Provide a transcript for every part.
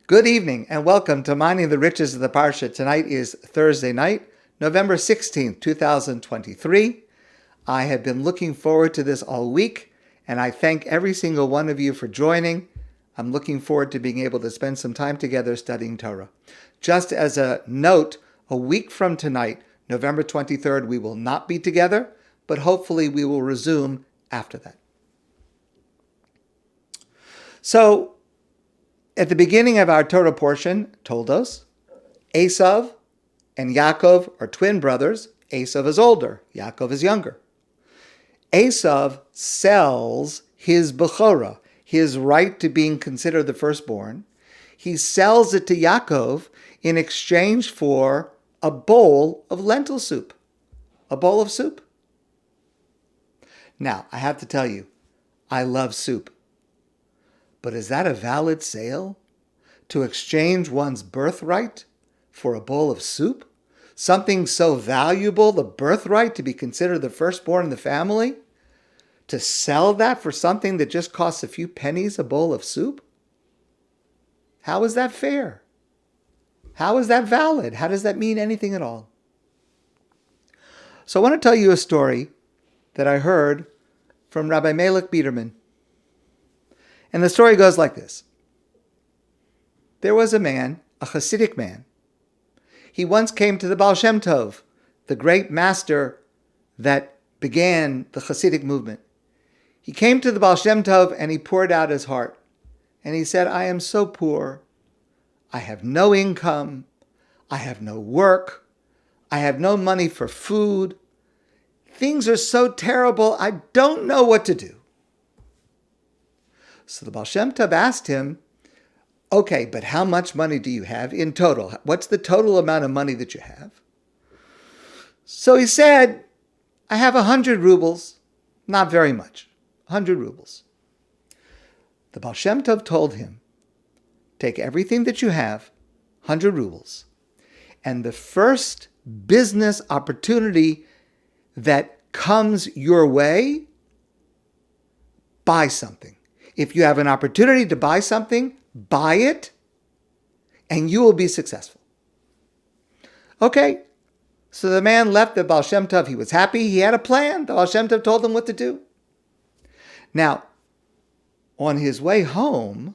Good evening and welcome to Mining the Riches of the Parsha. Tonight is Thursday night, November 16th, 2023. I have been looking forward to this all week, and I thank every single one of you for joining. I'm looking forward to being able to spend some time together studying Torah. Just as a note, a week from tonight, November 23rd, we will not be together, but hopefully we will resume after that. So, at the beginning of our Torah portion, Toldot, Esav and Yaakov are twin brothers. Esav is older, Yaakov is younger. Esav sells his bechorah, his right to being considered the firstborn. He sells it to Yaakov in exchange for a bowl of lentil soup, a bowl of soup. Now, I have to tell you, I love soup. But is that a valid sale? To exchange one's birthright for a bowl of soup? Something so valuable, the birthright, to be considered the firstborn in the family? To sell that for something that just costs a few pennies a bowl of soup? How is that fair? How is that valid? How does that mean anything at all? So I want to tell you a story that I heard from Rabbi Melech Biederman. And the story goes like this. There was a man, a Hasidic man. He once came to the Baal Shem Tov, the great master that began the Hasidic movement. He came to the Baal Shem Tov and he poured out his heart. And he said, I am so poor. I have no income. I have no work. I have no money for food. Things are so terrible, I don't know what to do. So the Baal Shem Tov asked him, okay, but how much money do you have in total? What's the total amount of money that you have? So he said, I have 100 rubles, not very much, 100 rubles. The Baal Shem Tov told him, take everything that you have, 100 rubles, and the first business opportunity that comes your way, buy something. If you have an opportunity to buy something, buy it, and you will be successful. Okay, so the man left the Baal Shem Tov. He was happy. He had a plan. The Baal Shem Tov told him what to do. Now, on his way home,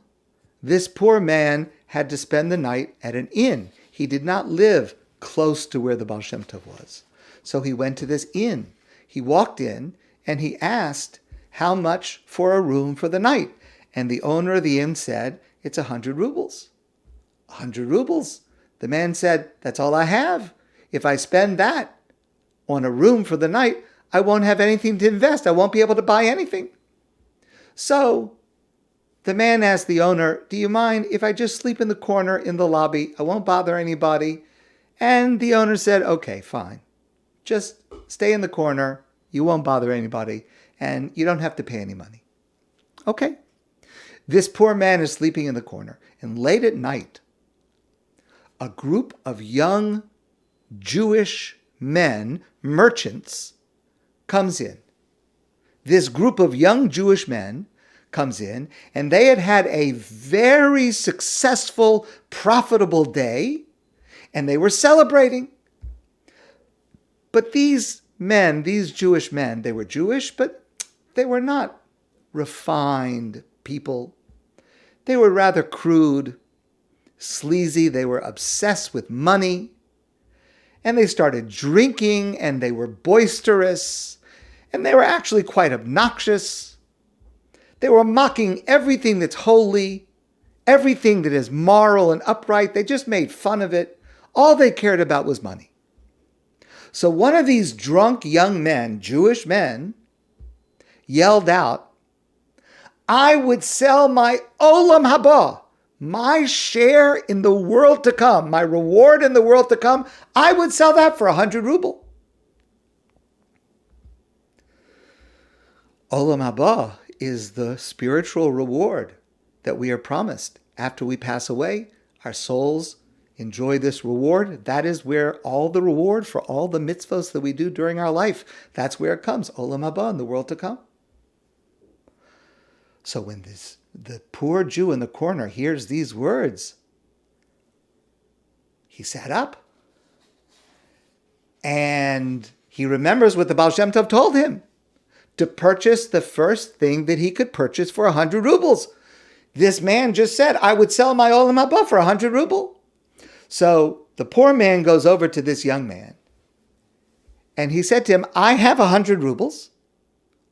this poor man had to spend the night at an inn. He did not live close to where the Baal Shem Tov was. So he went to this inn. He walked in, and he asked how much for a room for the night. And the owner of the inn said, it's 100 rubles. 100 rubles. The man said, that's all I have. If I spend that on a room for the night, I won't have anything to invest. I won't be able to buy anything. So the man asked the owner, do you mind if I just sleep in the corner in the lobby? I won't bother anybody. And the owner said, okay, fine. Just stay in the corner. You won't bother anybody. And you don't have to pay any money. Okay. This poor man is sleeping in the corner. And late at night, a group of young Jewish men, merchants, comes in. This group of young Jewish men comes in, and they had had a very successful, profitable day, and they were celebrating. But these men, these Jewish men, they were Jewish, but they were not refined people. They were rather crude, sleazy. They were obsessed with money. And they started drinking, and they were boisterous, and they were actually quite obnoxious. They were mocking everything that's holy, everything that is moral and upright. They just made fun of it. All they cared about was money. So one of these drunk young men, Jewish men, yelled out, I would sell my olam haba, my share in the world to come, my reward in the world to come, I would sell that for 100 ruble. Olam haba is the spiritual reward that we are promised. After we pass away, our souls enjoy this reward. That is where all the reward for all the mitzvahs that we do during our life, that's where it comes, olam haba, in the world to come. So when the poor Jew in the corner hears these words, He sat up and he remembers what the Baal Shem Tov told him, to purchase the first thing that he could purchase for 100 rubles. This man just said, I would sell my olam haba for 100 ruble. So the poor man goes over to this young man and he said to him, I have 100 rubles.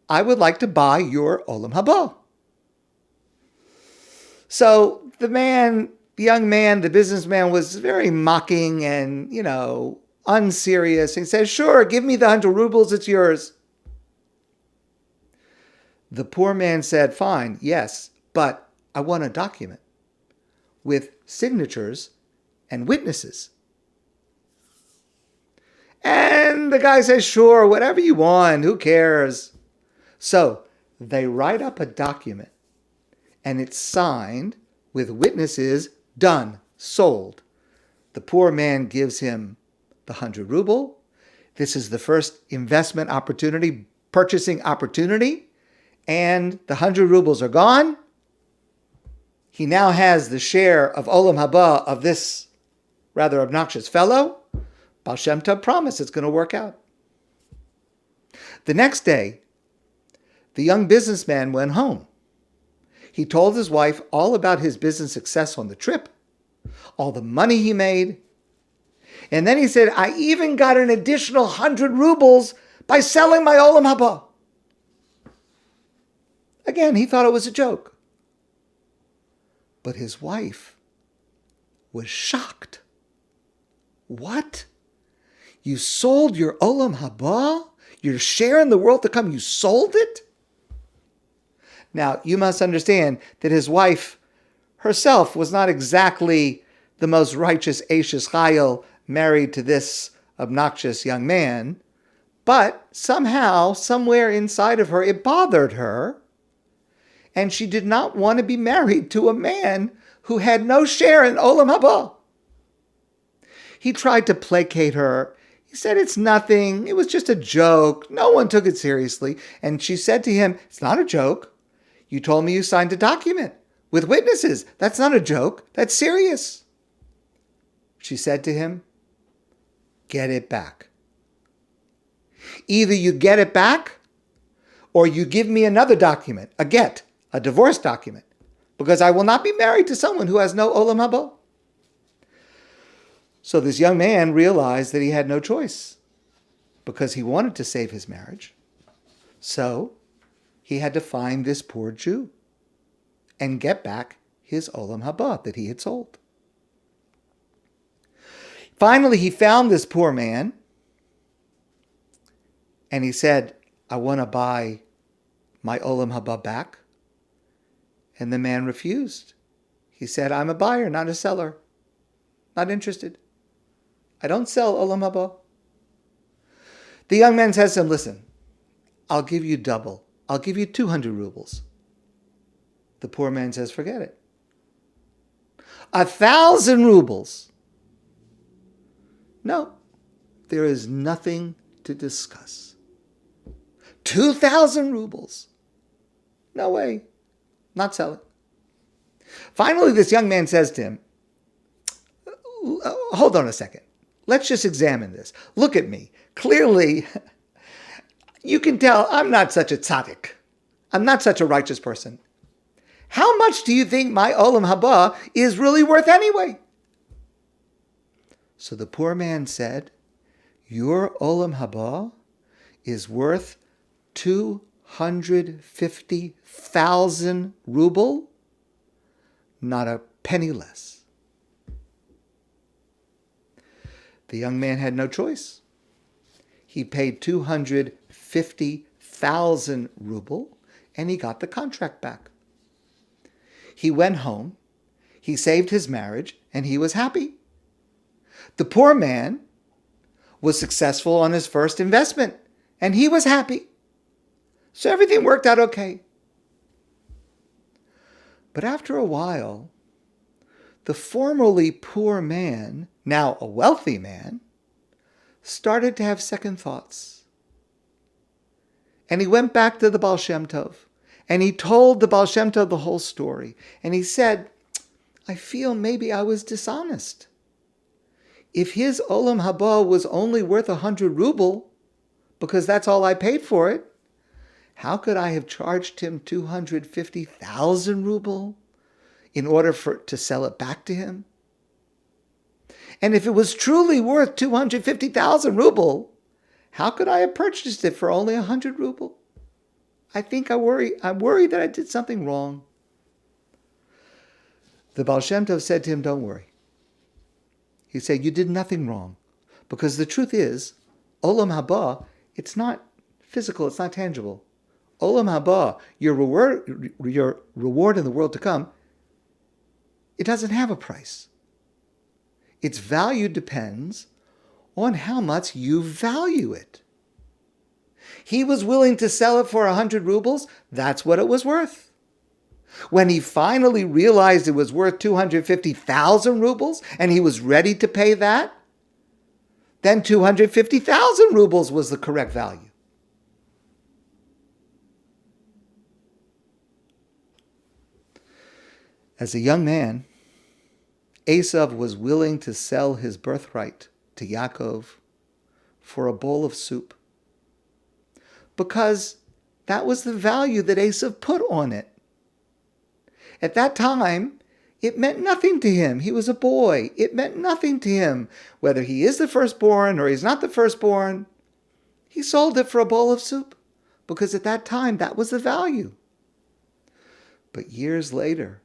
I would like to buy your olam haba. So the young man, the businessman was very mocking and, unserious. He says, sure, give me the 100 rubles, it's yours. The poor man said, fine, yes, but I want a document with signatures and witnesses. And the guy says, sure, whatever you want, who cares? So they write up a document and it's signed with witnesses, done, sold. The poor man gives him the 100 ruble. This is the first investment opportunity, purchasing opportunity, and the 100 rubles are gone. He now has the share of olam haba of this rather obnoxious fellow. Baal Shem Tov promised it's going to work out. The next day, the young businessman went home. He told his wife all about his business success on the trip, all the money he made. And then he said, I even got an additional 100 rubles by selling my olam haba. Again, he thought it was a joke. But his wife was shocked. What? You sold your olam haba? Your share in the world to come, you sold it? Now, you must understand that his wife herself was not exactly the most righteous Ashes Chayil married to this obnoxious young man, but somehow, somewhere inside of her, it bothered her, and she did not want to be married to a man who had no share in olam haba. He tried to placate her. He said, it's nothing. It was just a joke. No one took it seriously. And she said to him, it's not a joke. You told me you signed a document with witnesses. That's not a joke. That's serious. She said to him, get it back. Either you get it back or you give me another document, a get, a divorce document, because I will not be married to someone who has no olam haba. So this young man realized that he had no choice because he wanted to save his marriage. So he had to find this poor Jew and get back his olam haba that he had sold. Finally, he found this poor man and he said, I want to buy my olam haba back. And the man refused. He said, I'm a buyer, not a seller. Not interested. I don't sell olam haba. The young man says to him, listen, I'll give you double. I'll give you 200 rubles. The poor man says, forget it. 1,000 rubles. No, there is nothing to discuss. 2,000 rubles. No way. Not selling. Finally, this young man says to him, hold on a second. Let's just examine this. Look at me. Clearly, you can tell I'm not such a tzaddik. I'm not such a righteous person. How much do you think my olam haba is really worth anyway? So the poor man said, your olam haba is worth 250,000 ruble, not a penny less. The young man had no choice. He paid 250,000 ruble and he got the contract back. He went home, he saved his marriage, and he was happy. The poor man was successful on his first investment and he was happy. So everything worked out okay. But after a while, the formerly poor man, now a wealthy man, started to have second thoughts. And he went back to the Baal Shem Tov, and he told the Baal Shem Tov the whole story. And he said, I feel maybe I was dishonest. if his olam haba was only worth 100 ruble, because that's all I paid for it, how could I have charged him 250,000 ruble in order to sell it back to him? And if it was truly worth 250,000 ruble, how could I have purchased it for only 100 ruble? I'm worried that I did something wrong. The Baal Shem Tov said to him, don't worry. He said, you did nothing wrong. Because the truth is, olam haba, it's not physical, it's not tangible. Olam haba, your reward in the world to come, it doesn't have a price. Its value depends on how much you value it. He was willing to sell it for 100 rubles. That's what it was worth. When he finally realized it was worth 250,000 rubles and he was ready to pay that, then 250,000 rubles was the correct value. As a young man, Esav was willing to sell his birthright to Yaakov for a bowl of soup because that was the value that Esav put on it. At that time, it meant nothing to him. He was a boy. It meant nothing to him whether he is the firstborn or he's not the firstborn. He sold it for a bowl of soup because at that time, that was the value. But years later,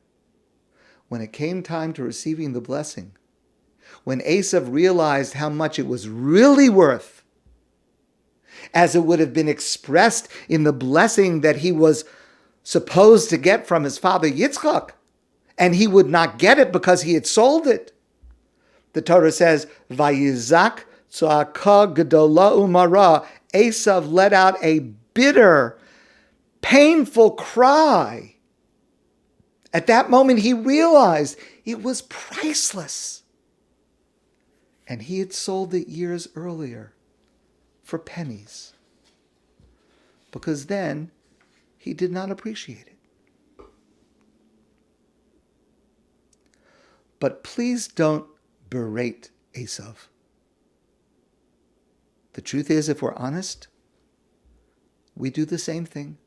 when it came time to receiving the blessing, when Esav realized how much it was really worth, as it would have been expressed in the blessing that he was supposed to get from his father Yitzchak, and he would not get it because he had sold it. The Torah says, Vayizak tza'aka gedola umara, Esav let out a bitter, painful cry. At that moment, he realized it was priceless. And he had sold it years earlier for pennies. Because then he did not appreciate it. But please don't berate Esav. The truth is, if we're honest, we do the same thing.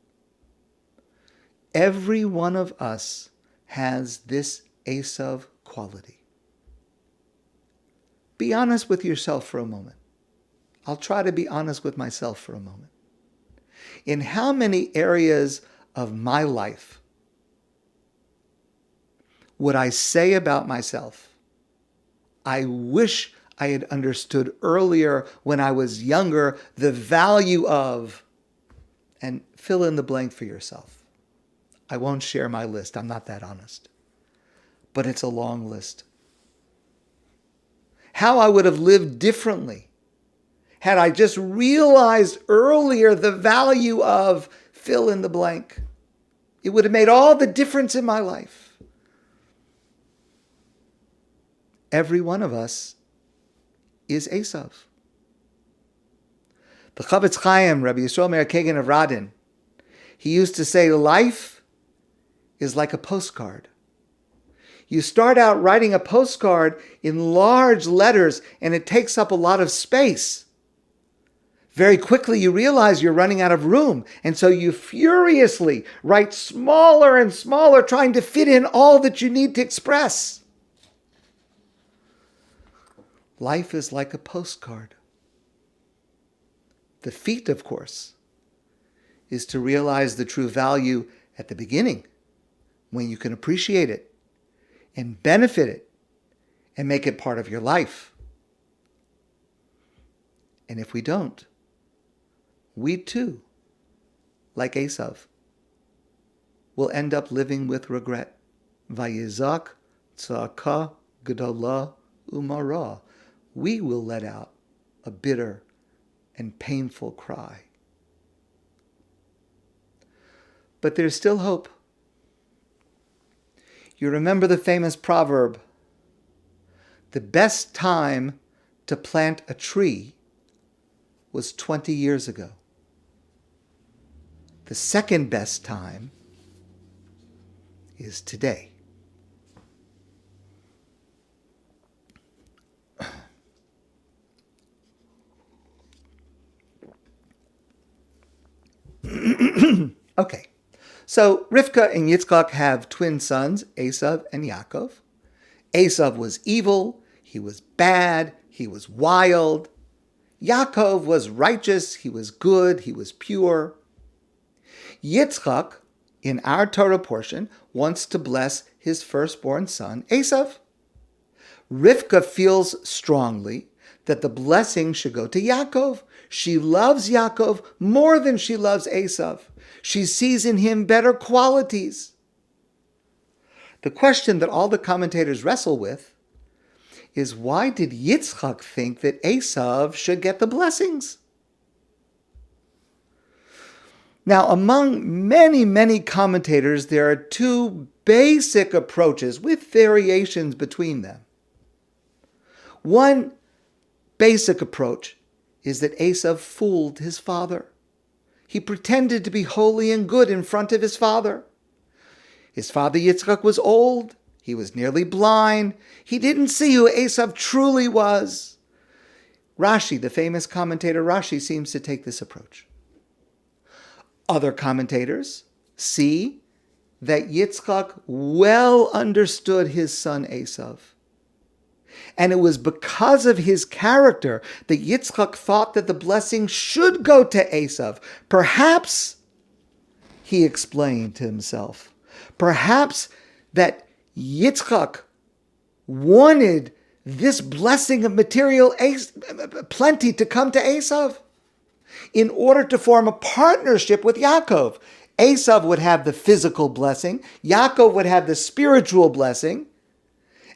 Every one of us has this Esav quality. Be honest with yourself for a moment. I'll try to be honest with myself for a moment. In how many areas of my life would I say about myself, I wish I had understood earlier when I was younger the value of, and fill in the blank for yourself. I won't share my list. I'm not that honest. But it's a long list. How I would have lived differently had I just realized earlier the value of fill in the blank. It would have made all the difference in my life. Every one of us is Esav. The Chavetz Chaim, Rabbi Yisrael Meir Kagan of Radin, he used to say, life is like a postcard. You start out writing a postcard in large letters and it takes up a lot of space. Very quickly you realize you're running out of room, and so you furiously write smaller and smaller, trying to fit in all that you need to express. Life is like a postcard. The feat, of course, is to realize the true value at the beginning, when you can appreciate it and benefit it and make it part of your life. And if we don't, we too, like Esav, will end up living with regret. Vayizak tza'aka gedola umara. We will let out a bitter and painful cry. But there's still hope. You remember the famous proverb, the best time to plant a tree was 20 years ago. The second best time is today. Okay, so Rivkah and Yitzchak have twin sons, Esav and Yaakov. Esav was evil, he was bad, he was wild. Yaakov was righteous, he was good, he was pure. Yitzchak, in our Torah portion, wants to bless his firstborn son, Esav. Rivkah feels strongly that the blessing should go to Yaakov. She loves Yaakov more than she loves Esav. She sees in him better qualities. The question that all the commentators wrestle with is, why did Yitzchak think that Esav should get the blessings? Now, among many, many commentators, there are two basic approaches with variations between them. One basic approach is that Esav fooled his father. He pretended to be holy and good in front of his father. His father Yitzchak was old. He was nearly blind. He didn't see who Esav truly was. Rashi, the famous commentator Rashi, seems to take this approach. Other commentators see that Yitzchak well understood his son Esav. And it was because of his character that Yitzchak thought that the blessing should go to Esav. Perhaps, he explained to himself, perhaps that Yitzchak wanted this blessing of material plenty to come to Esav in order to form a partnership with Yaakov. Esav would have the physical blessing, Yaakov would have the spiritual blessing,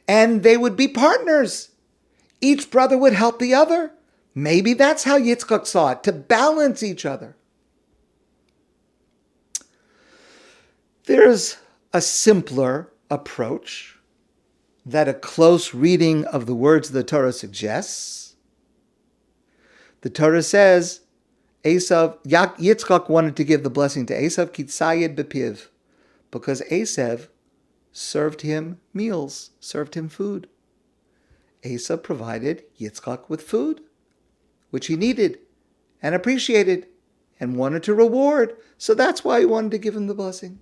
and they would be partners. Each brother would help the other. Maybe that's how Yitzchak saw it, to balance each other. There's a simpler approach that a close reading of the words of the Torah suggests. The Torah says, Yitzchak wanted to give the blessing to Esav, kitzayed bepiv, because Esav served him meals, served him food. Esav provided Yitzchak with food, which he needed and appreciated and wanted to reward. So that's why he wanted to give him the blessing.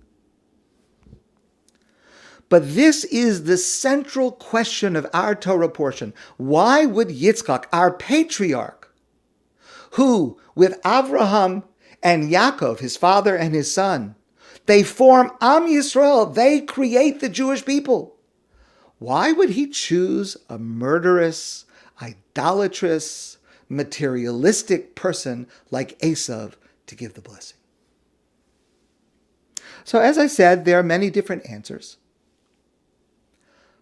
But this is the central question of our Torah portion. Why would Yitzchak, our patriarch, who with Avraham and Yaakov, his father and his son, they form Am Yisrael, they create the Jewish people, why would he choose a murderous, idolatrous, materialistic person like Esav to give the blessing? So as I said, there are many different answers.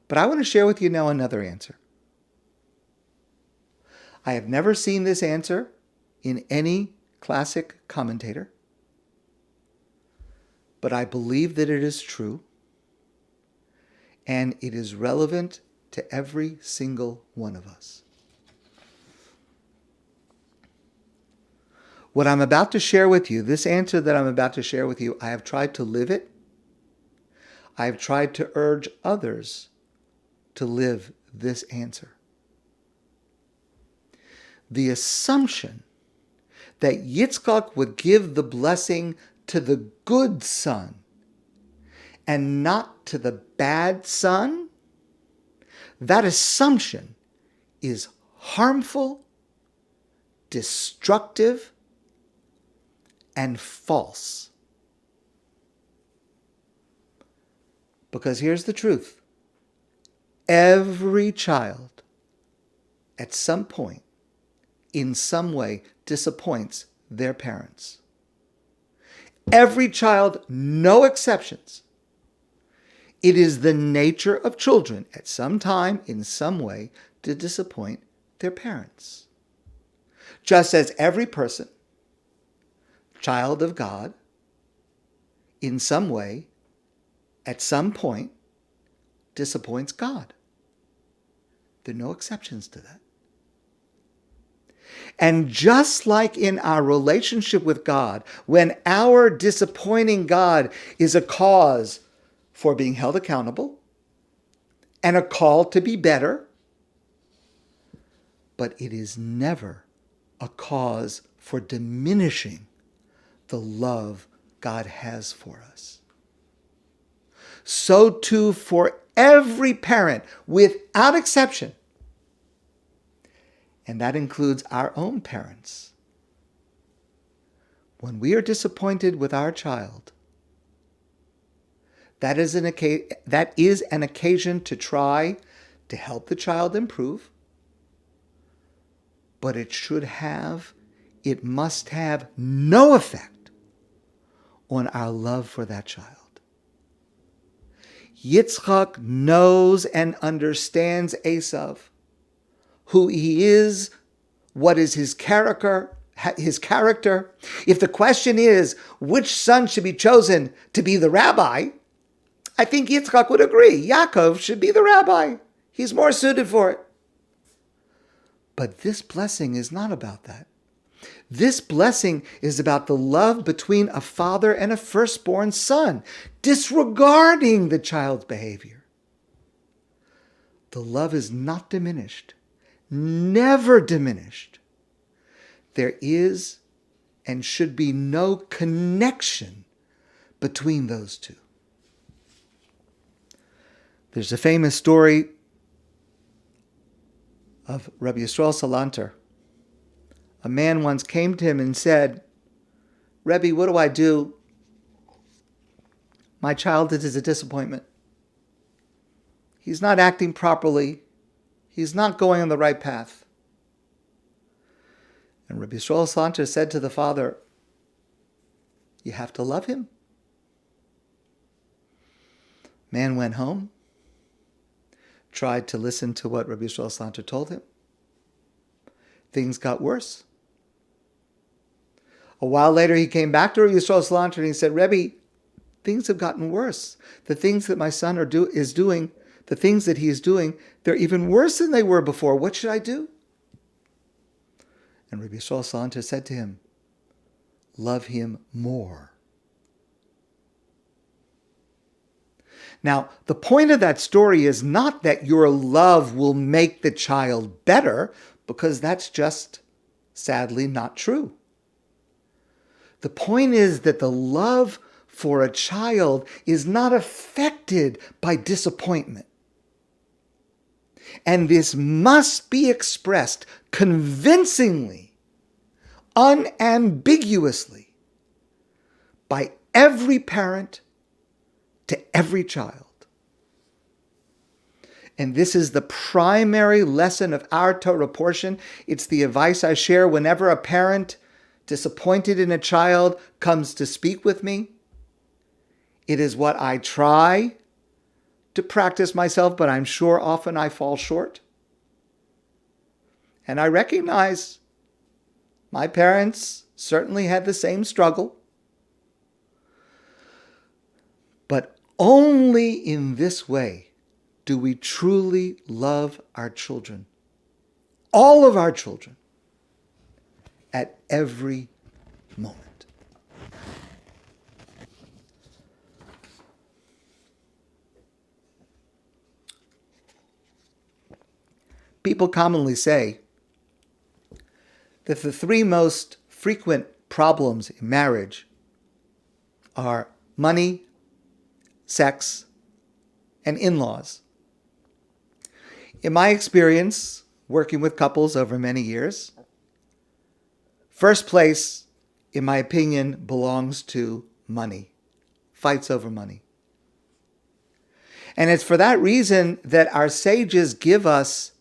But I want to share with you now another answer. I have never seen this answer in any classic commentator, but I believe that it is true, and it is relevant to every single one of us. What I'm about to share with you, this answer that I'm about to share with you, I have tried to live it. I have tried to urge others to live this answer. The assumption that Yitzchak would give the blessing to the good son and not to the bad son, that assumption is harmful, destructive, and false. Because here's the truth. Every child, at some point, in some way, disappoints their parents. Every child, no exceptions. It is the nature of children, at some time, in some way, to disappoint their parents. Just as every person, child of God, in some way, at some point, disappoints God. There are no exceptions to that. And just like in our relationship with God, when our disappointing God is a cause for being held accountable and a call to be better, but it is never a cause for diminishing the love God has for us. So too for every parent, without exception. And that includes our own parents. When we are disappointed with our child, that is an occasion to try to help the child improve, but it must have no effect on our love for that child. Yitzchak knows and understands Esav, who he is, what is his character. If the question is which son should be chosen to be the rabbi, I think Yitzchak would agree. Yaakov should be the rabbi. He's more suited for it. But this blessing is not about that. This blessing is about the love between a father and a firstborn son, disregarding the child's behavior. The love is not diminished, never diminished. There is and should be no connection between those two. There's a famous story of Rabbi Yisrael Salanter. A man once came to him and said, "Rebbe, what do I do? My child is a disappointment. He's not acting properly. He's not going on the right path." And Rabbi Yisrael Salanter said to the father, "You have to love him." Man went home, tried to listen to what Rabbi Yisrael Salanter told him. Things got worse. A while later, he came back to Rabbi Yisrael Salanter and he said, "Rebbe, things have gotten worse. The things that my son is doing, the things that he is doing, they're even worse than they were before. What should I do?" And Rabbi Yisrael Salanter said to him, "Love him more." Now, the point of that story is not that your love will make the child better, because that's just, sadly, not true. The point is that the love for a child is not affected by disappointment. And this must be expressed convincingly, unambiguously, by every parent to every child. And this is the primary lesson of our Torah portion. It's the advice I share whenever a parent disappointed in a child comes to speak with me. It is what I try to practice myself, but I'm sure often I fall short. And I recognize my parents certainly had the same struggle. But only in this way do we truly love our children, all of our children, at every moment. People commonly say that the three most frequent problems in marriage are money, sex, and in-laws. In my experience, working with couples over many years, first place, in my opinion, belongs to money. Fights over money. And it's for that reason that our sages give us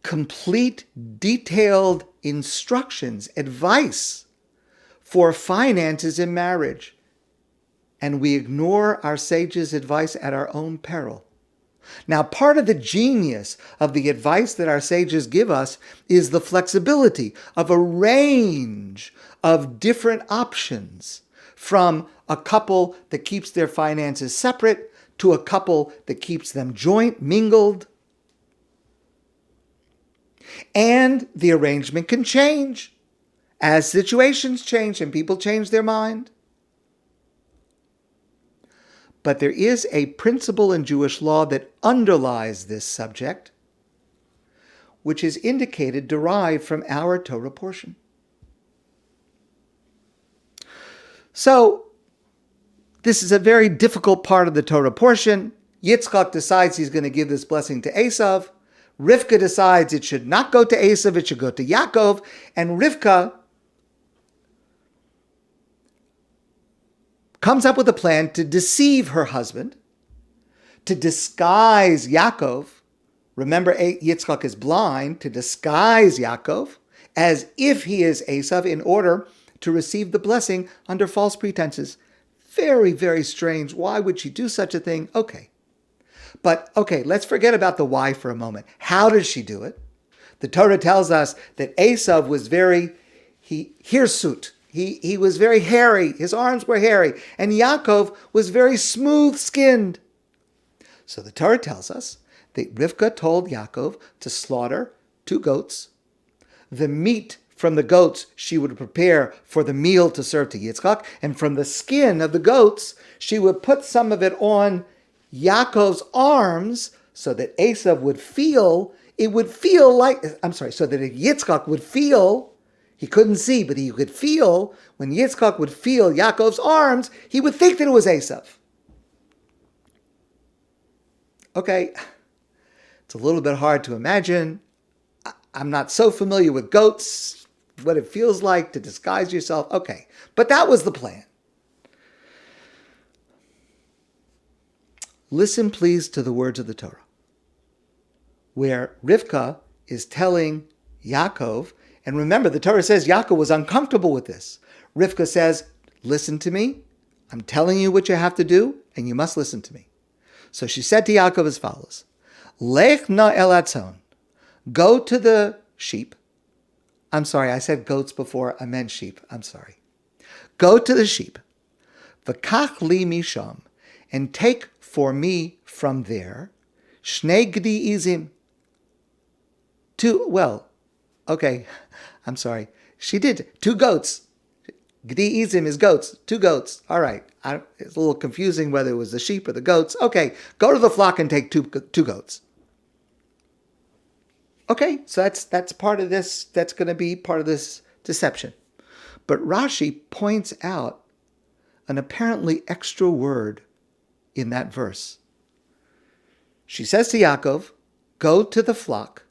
complete, detailed instructions, advice for finances in marriage. And we ignore our sages' advice at our own peril. Now, part of the genius of the advice that our sages give us is the flexibility of a range of different options, from a couple that keeps their finances separate to a couple that keeps them joint, mingled. And the arrangement can change as situations change and people change their mind. But there is a principle in Jewish law that underlies this subject, which is derived from our Torah portion. So this is a very difficult part of the Torah portion. Yitzchak decides he's going to give this blessing to Esav. Rivkah decides it should not go to Esav, it should go to Yaakov. And Rivkah comes up with a plan to deceive her husband, to disguise Yaakov. Remember, Yitzchak is blind, to disguise Yaakov as if he is Esav in order to receive the blessing under false pretenses. Very, very strange. Why would she do such a thing? Okay. But, let's forget about the why for a moment. How did she do it? The Torah tells us that Esav was very hirsute. He was very hairy. His arms were hairy. And Yaakov was very smooth-skinned. So the Torah tells us that Rivkah told Yaakov to slaughter 2 goats. The meat from the goats she would prepare for the meal to serve to Yitzchak. And from the skin of the goats, she would put some of it on Yaakov's arms so that Esav would feel, so that Yitzchak would feel, he couldn't see, but he could feel, when Yitzchak would feel Yaakov's arms, he would think that it was Esav. Okay, it's a little bit hard to imagine. I'm not so familiar with goats, what it feels like to disguise yourself. Okay, but that was the plan. Listen, please, to the words of the Torah, where Rivkah is telling Yaakov, and remember, the Torah says Yaakov was uncomfortable with this. Rivkah says, listen to me. I'm telling you what you have to do, and you must listen to me. So she said to Yaakov as follows, Lech na el atzon, go to the sheep. I'm sorry, I said goats before, I meant sheep. I'm sorry. Go to the sheep. V'kach li misham, and take for me from there, shnei gdi izim. I'm sorry. She did 2 goats. Gdi izim is goats, 2 goats. All right. It's a little confusing whether it was the sheep or the goats. Okay, go to the flock and take 2 goats. Okay, so that's part of this. That's going to be part of this deception. But Rashi points out an apparently extra word in that verse. She says to Yaakov, go to the flock.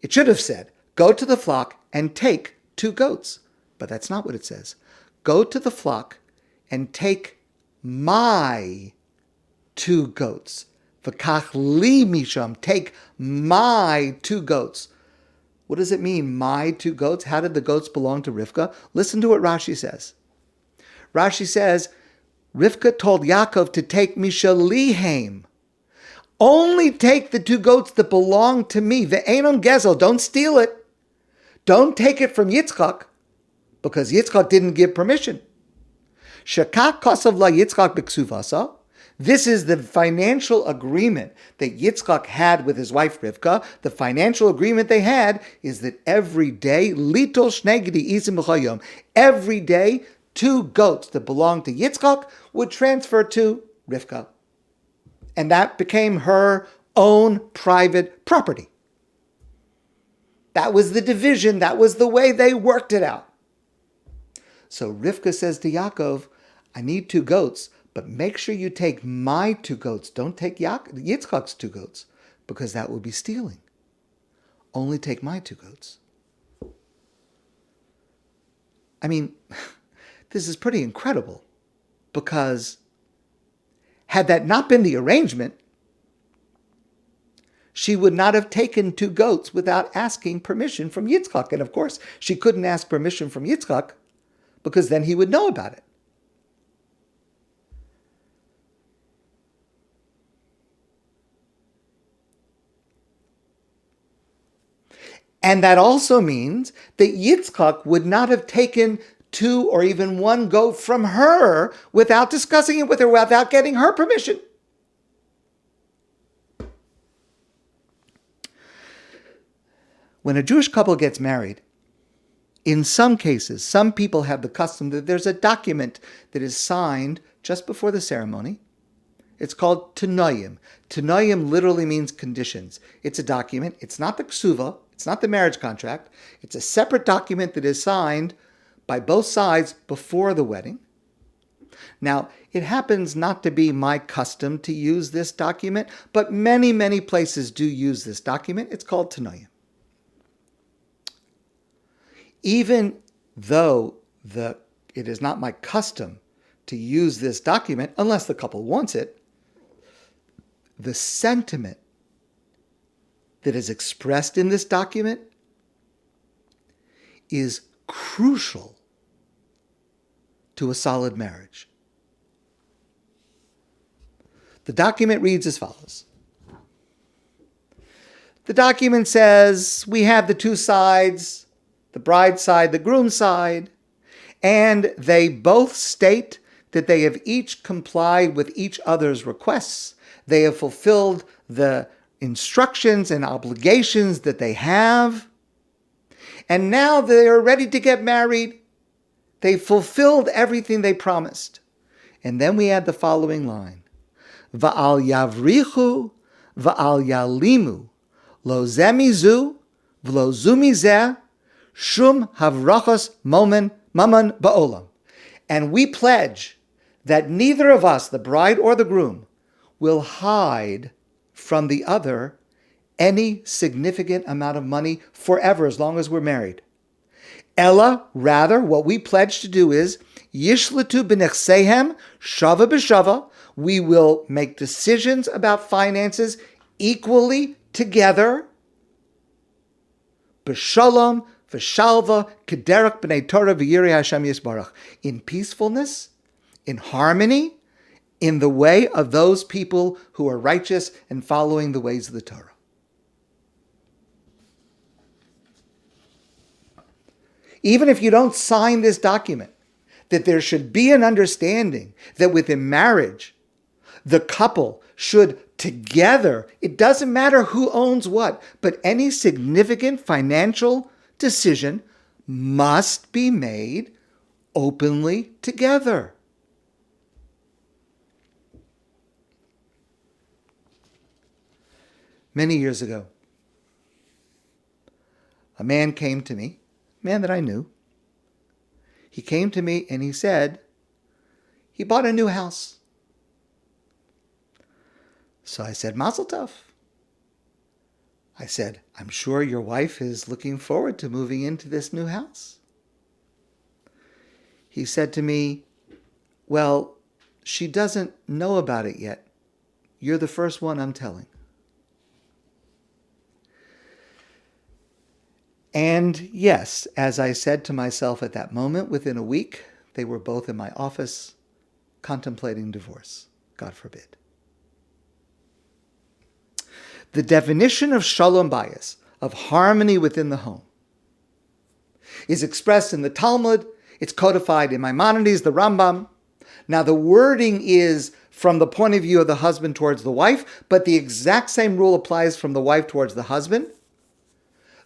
It should have said, go to the flock and take 2 goats. But that's not what it says. Go to the flock and take my 2 goats. V'kach li misham, take my 2 goats. What does it mean, my 2 goats? How did the goats belong to Rivkah? Listen to what Rashi says. Rashi says, Rivkah told Yaakov to take mishalihem. Only take the 2 goats that belong to me. Ve'enon gezel, don't steal it. Don't take it from Yitzchak, because Yitzchak didn't give permission. Shekach kosav la Yitzchak b'ksuvasa. This is the financial agreement that Yitzchak had with his wife Rivkah. The financial agreement they had is that every day, litol shnei gedi izim b'chayom, every day 2 goats that belonged to Yitzchak would transfer to Rivkah. And that became her own private property. That was the division. That was the way they worked it out. So Rivkah says to Yaakov, I need 2 goats, but make sure you take my 2 goats. Don't take Yitzchak's 2 goats, because that would be stealing. Only take my 2 goats. I mean, this is pretty incredible, because had that not been the arrangement, she would not have taken 2 goats without asking permission from Yitzchak. And of course, she couldn't ask permission from Yitzchak, because then he would know about it. And that also means that Yitzchak would not have taken 2 or even 1 goat from her without discussing it with her, without getting her permission. When a Jewish couple gets married, in some cases, some people have the custom that there's a document that is signed just before the ceremony. It's called Tanoim. Tanoim literally means conditions. It's a document. It's not the ksuva. It's not the marriage contract. It's a separate document that is signed by both sides before the wedding. Now, it happens not to be my custom to use this document, but many, many places do use this document. It's called Tanoim. Even though it is not my custom to use this document, unless the couple wants it, the sentiment that is expressed in this document is crucial to a solid marriage. The document reads as follows. The document says we have the two sides, the bride's side, the groom's side, and they both state that they have each complied with each other's requests. They have fulfilled the instructions and obligations that they have. And now they are ready to get married. They fulfilled everything they promised. And then we add the following line. Va'al yavrichu va'al yalimu lo ze mizu v'lo zu mizeh shum havrachos mammon ba'olam. And we pledge that neither of us, the bride or the groom, will hide from the other any significant amount of money forever, as long as we're married. Ella, rather, what we pledge to do is, yishlatu b'nechsehem shava b'shava. We will make decisions about finances equally together. B'shalom, v'shalva, kederach b'nei Torah v'yirei Hashem yisbarach. In peacefulness, in harmony, in the way of those people who are righteous and following the ways of the Torah. Even if you don't sign this document, that there should be an understanding that within marriage, the couple should together, it doesn't matter who owns what, but any significant financial decision must be made openly together. Many years ago, a man came to me, a man that I knew. He came to me and he said, he bought a new house. So I said, Mazel Tov. I said, I'm sure your wife is looking forward to moving into this new house. He said to me, well, she doesn't know about it yet. You're the first one I'm telling. And yes, as I said to myself at that moment, within a week, they were both in my office contemplating divorce. God forbid. The definition of Shalom Bayit, of harmony within the home, is expressed in the Talmud. It's codified in Maimonides, the Rambam. Now, the wording is from the point of view of the husband towards the wife, but the exact same rule applies from the wife towards the husband.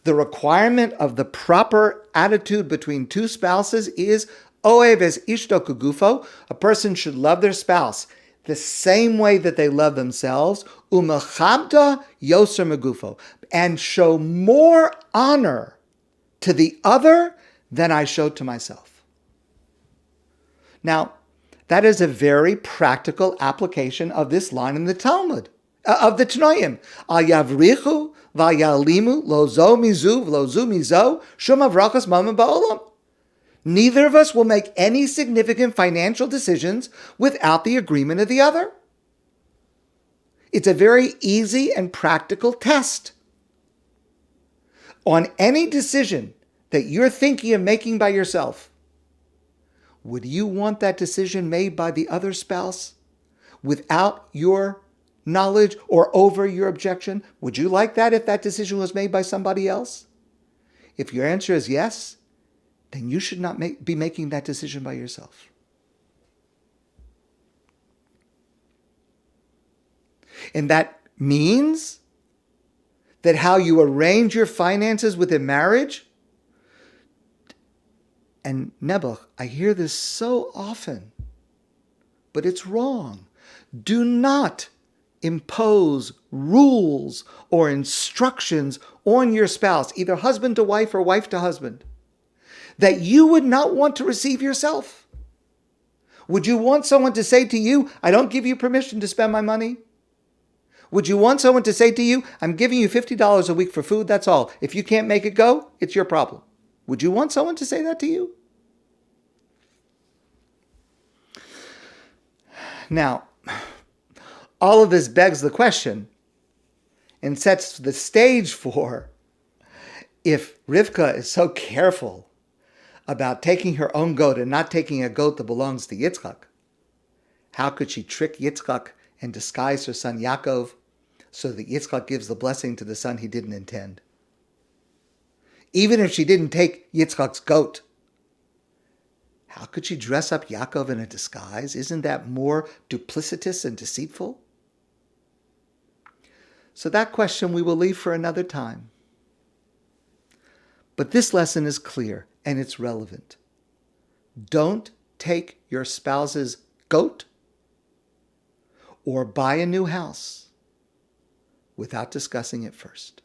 The requirement of the proper attitude between two spouses is oev es ishto kugufo. A person should love their spouse the same way that they love themselves, umechabda yoser megufo, and show more honor to the other than I show to myself. Now, that is a very practical application of this line in the Talmud, of the Tanoim. Al yavrichu v'yalimu lo zo mizu v'lo zu mizo shum avrachas mammon ba'olam. Neither of us will make any significant financial decisions without the agreement of the other. It's a very easy and practical test. On any decision that you're thinking of making by yourself, would you want that decision made by the other spouse without your knowledge or over your objection? Would you like that if that decision was made by somebody else? If your answer is yes, then you should not be making that decision by yourself. And that means that how you arrange your finances within marriage, and Nebuch, I hear this so often, but it's wrong. Do not impose rules or instructions on your spouse, either husband to wife or wife to husband, that you would not want to receive yourself. Would you want someone to say to you, I don't give you permission to spend my money? Would you want someone to say to you, I'm giving you $50 a week for food, that's all. If you can't make it go, it's your problem. Would you want someone to say that to you? Now, all of this begs the question and sets the stage for, if Rivkah is so careful about taking her own goat and not taking a goat that belongs to Yitzchak, how could she trick Yitzchak and disguise her son Yaakov so that Yitzchak gives the blessing to the son he didn't intend? Even if she didn't take Yitzchak's goat, how could she dress up Yaakov in a disguise? Isn't that more duplicitous and deceitful? So that question we will leave for another time. But this lesson is clear and it's relevant. Don't take your spouse's goat or buy a new house without discussing it first.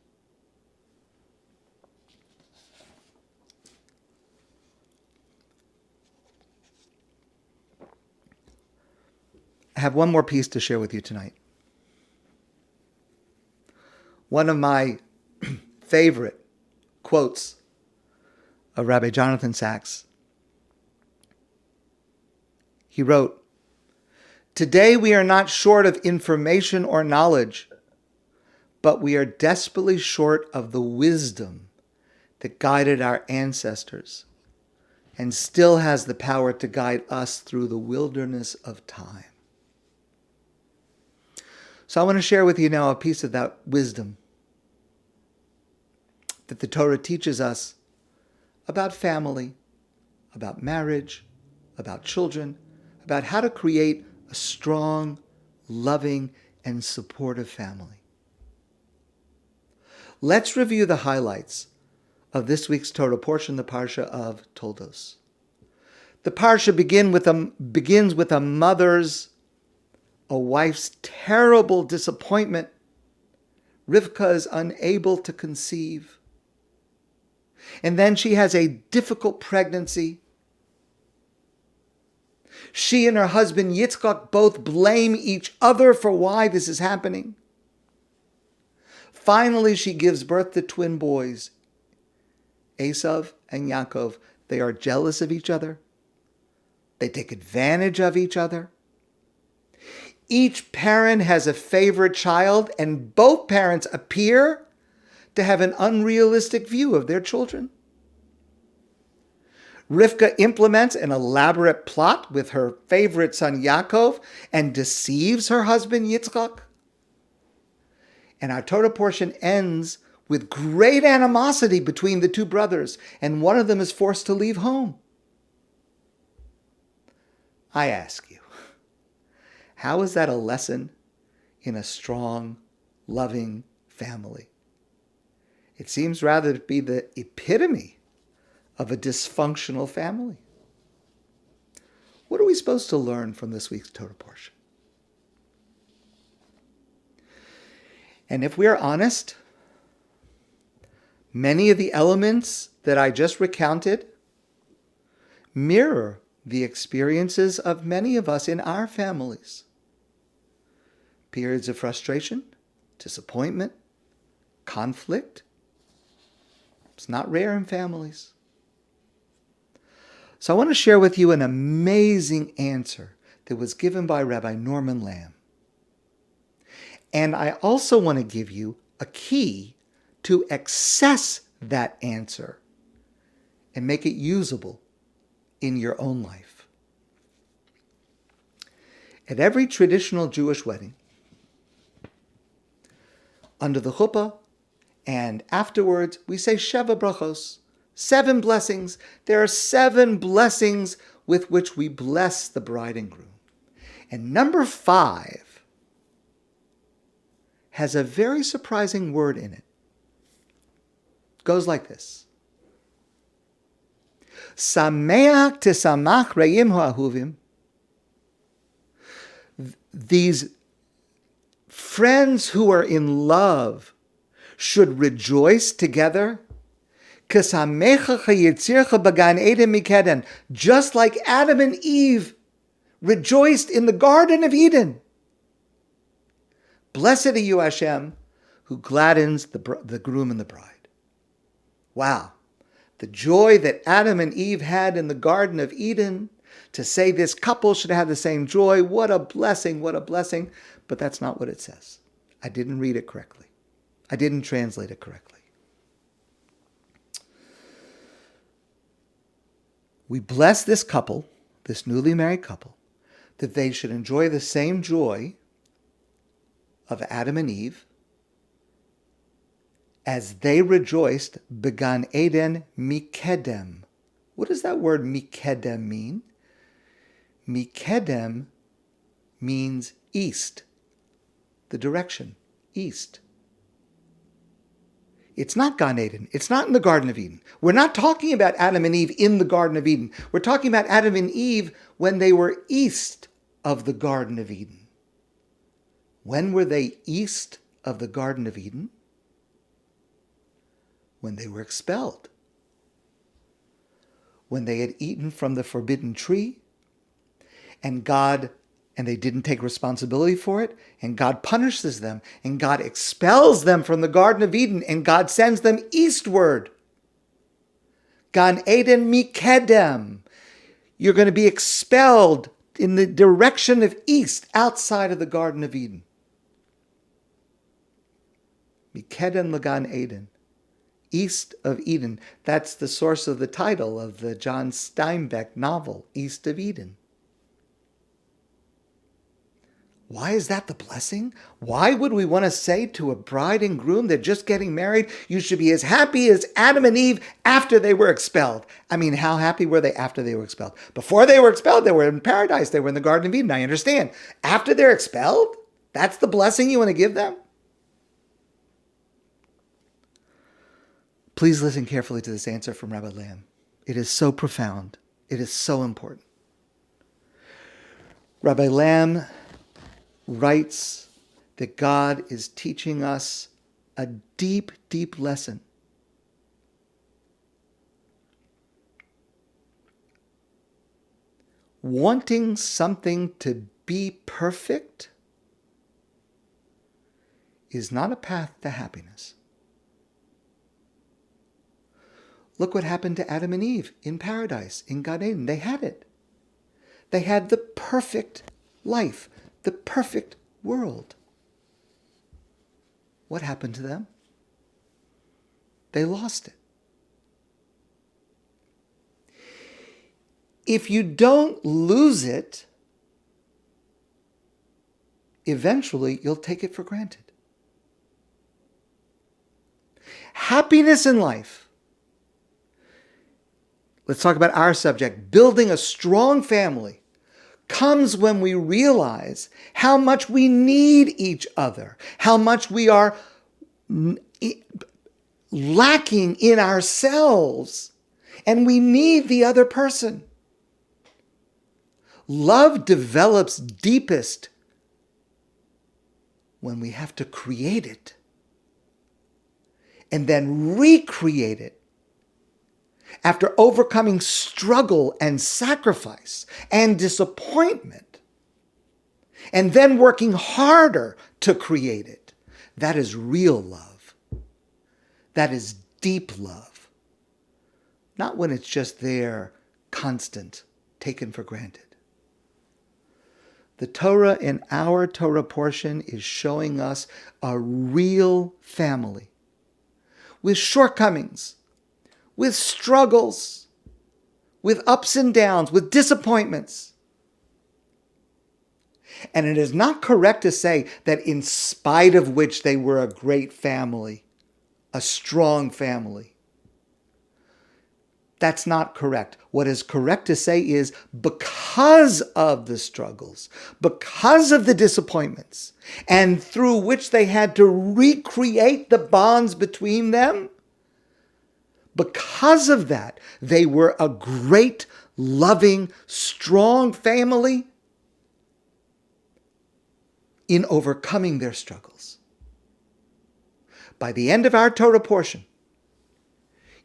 I have one more piece to share with you tonight. One of my favorite quotes of Rabbi Jonathan Sacks. He wrote, "Today we are not short of information or knowledge, but we are desperately short of the wisdom that guided our ancestors and still has the power to guide us through the wilderness of time." So I want to share with you now a piece of that wisdom that the Torah teaches us about family, about marriage, about children, about how to create a strong, loving, and supportive family. Let's review the highlights of this week's Torah portion, the Parsha of Toldot. The Parsha begins with a wife's terrible disappointment. Rivkah is unable to conceive. And then she has a difficult pregnancy. She and her husband Yitzchak both blame each other for why this is happening. Finally, she gives birth to twin boys, Esav and Yaakov. They are jealous of each other. They take advantage of each other. Each parent has a favorite child, and both parents appear to have an unrealistic view of their children. Rivkah implements an elaborate plot with her favorite son Yaakov and deceives her husband Yitzchak. And our Torah portion ends with great animosity between the two brothers, and one of them is forced to leave home. I ask you, how is that a lesson in a strong, loving family? It seems rather to be the epitome of a dysfunctional family. What are we supposed to learn from this week's Torah portion? And if we are honest, many of the elements that I just recounted mirror the experiences of many of us in our families. Periods of frustration, disappointment, conflict. It's not rare in families. So I want to share with you an amazing answer that was given by Rabbi Norman Lamm. And I also want to give you a key to access that answer and make it usable in your own life. At every traditional Jewish wedding, under the chuppah and afterwards, we say Sheva brachos, 7 blessings. There are 7 blessings with which we bless the bride and groom. And number 5 has a very surprising word in it. It goes like this. Sameach tesamach re'im ha'ahuvim. These friends who are in love should rejoice together. Just like Adam and Eve rejoiced in the Garden of Eden. Blessed are you, Hashem, who gladdens the groom and the bride. Wow. The joy that Adam and Eve had in the Garden of Eden, to say this couple should have the same joy, what a blessing, what a blessing. But that's not what it says. I didn't read it correctly. I didn't translate it correctly. We bless this couple, this newly married couple, that they should enjoy the same joy of Adam and Eve as they rejoiced began Eden mikedem. What does that word mikedem mean? Mikedem means east, the direction, east. It's not Gan Eden. It's not in the Garden of Eden. We're not talking about Adam and Eve in the Garden of Eden. We're talking about Adam and Eve when they were east of the Garden of Eden. When were they east of the Garden of Eden? When they were expelled. When they had eaten from the forbidden tree, and they didn't take responsibility for it, and God punishes them, and God expels them from the Garden of Eden, and God sends them eastward. Gan Eden mikedem. You're going to be expelled in the direction of east, outside of the Garden of Eden. Mikedem legan Eden. East of Eden. That's the source of the title of the John Steinbeck novel, East of Eden. Why is that the blessing? Why would we want to say to a bride and groom, they're just getting married, you should be as happy as Adam and Eve after they were expelled? I mean, how happy were they after they were expelled? Before they were expelled, they were in paradise. They were in the Garden of Eden. I understand. After they're expelled, that's the blessing you want to give them? Please listen carefully to this answer from Rabbi Lamm. It is so profound. It is so important. Rabbi Lamm writes that God is teaching us a deep, deep lesson. Wanting something to be perfect is not a path to happiness. Look what happened to Adam and Eve in paradise, in Gan Eden. They had it. They had the perfect life, the perfect world. What happened to them? They lost it. If you don't lose it, eventually you'll take it for granted. Happiness in life. Let's talk about our subject. Building a strong family comes when we realize how much we need each other, how much we are lacking in ourselves, and we need the other person. Love develops deepest when we have to create it and then recreate it after overcoming struggle and sacrifice and disappointment, and then working harder to create it. That is real love. That is deep love. Not when it's just there, constant, taken for granted. The Torah in our Torah portion is showing us a real family with shortcomings, with struggles, with ups and downs, with disappointments. And it is not correct to say that in spite of which they were a great family, a strong family. That's not correct. What is correct to say is because of the struggles, because of the disappointments, and through which they had to recreate the bonds between them, because of that, they were a great, loving, strong family in overcoming their struggles. By the end of our Torah portion,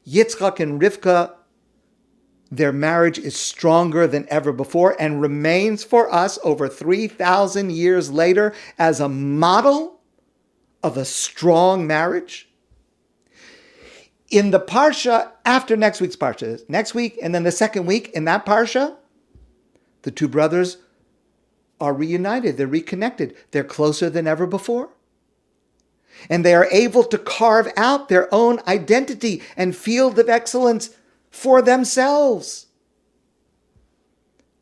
Yitzchak and Rivkah Their marriage is stronger than ever before and remains for us over 3,000 years later as a model of a strong marriage. In the Parsha, after next week's Parsha, next week and then the second week in that Parsha, the two brothers are reunited. They're reconnected. They're closer than ever before. And they are able to carve out their own identity and field of excellence for themselves.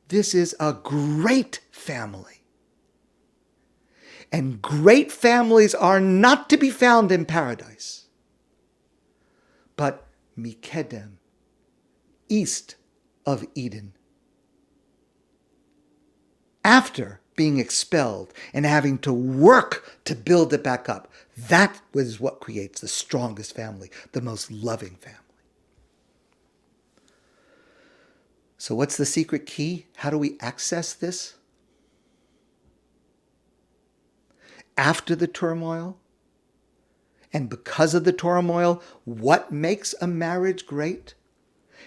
This is a great family. And great families are not to be found in paradise, but Mikedem, east of Eden. After being expelled and having to work to build it back up, that was what creates the strongest family, the most loving family. So what's the secret key? How do we access this? After the turmoil, and because of the turmoil, what makes a marriage great?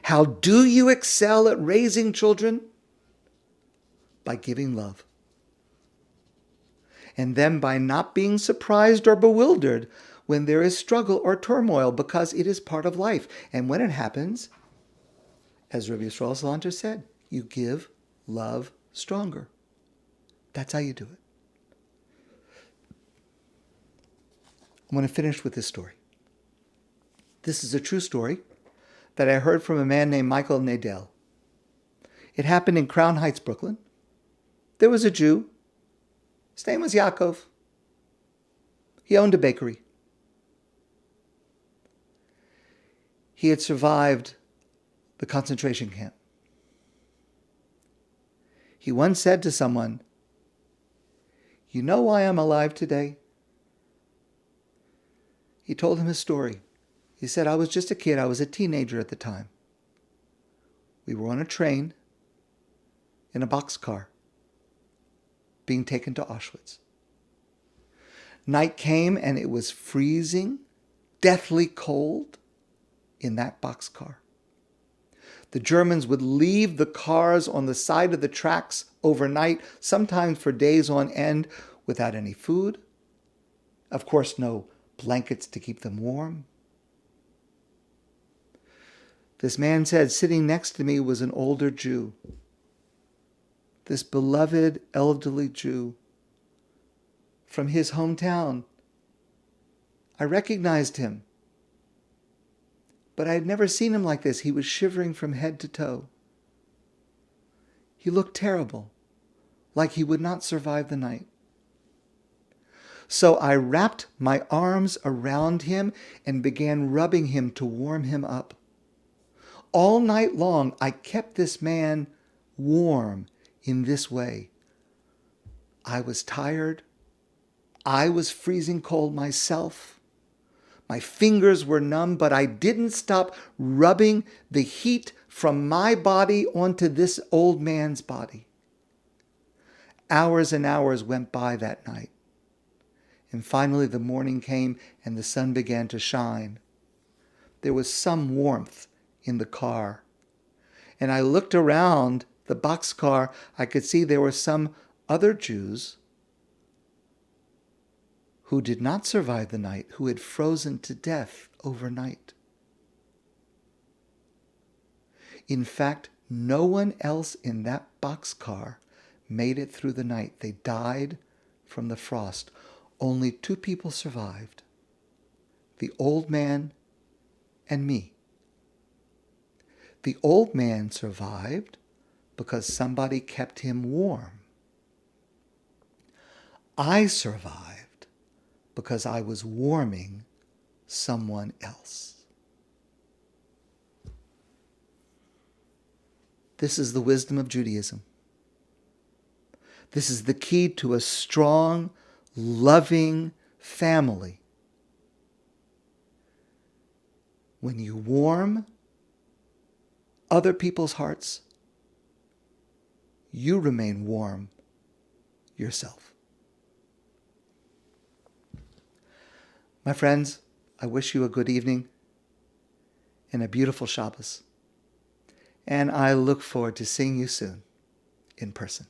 How do you excel at raising children? By giving love. And then by not being surprised or bewildered when there is struggle or turmoil, because it is part of life. And when it happens, as Rabbi Yisrael Salanter said, you give love stronger. That's how you do it. I'm going to finish with this story. This is a true story that I heard from a man named Michael Nadel. It happened in Crown Heights, Brooklyn. There was a Jew. His name was Yaakov. He owned a bakery. He had survived the concentration camp. He once said to someone, "You know why I'm alive today?" He told him his story. He said, "I was just a kid. I was a teenager at the time. We were on a train in a boxcar being taken to Auschwitz. Night came and it was freezing, deathly cold in that boxcar. The Germans would leave the cars on the side of the tracks overnight, sometimes for days on end, without any food. Of course, no blankets to keep them warm. This man said, sitting next to me was an older Jew. This beloved elderly Jew from his hometown. I recognized him, but I had never seen him like this. He was shivering from head to toe. He looked terrible, like he would not survive the night. So I wrapped my arms around him and began rubbing him to warm him up. All night long, I kept this man warm in this way. I was tired. I was freezing cold myself. My fingers were numb, but I didn't stop rubbing the heat from my body onto this old man's body. Hours and hours went by that night. And finally the morning came and the sun began to shine. There was some warmth in the car. And I looked around the boxcar. I could see there were some other Jews who did not survive the night, who had frozen to death overnight. In fact, no one else in that boxcar made it through the night. They died from the frost. Only two people survived, the old man and me. The old man survived because somebody kept him warm. I survived because I was warming someone else. This is the wisdom of Judaism. This is the key to a strong, loving family. When you warm other people's hearts, you remain warm yourself. My friends, I wish you a good evening and a beautiful Shabbos. and I look forward to seeing you soon in person.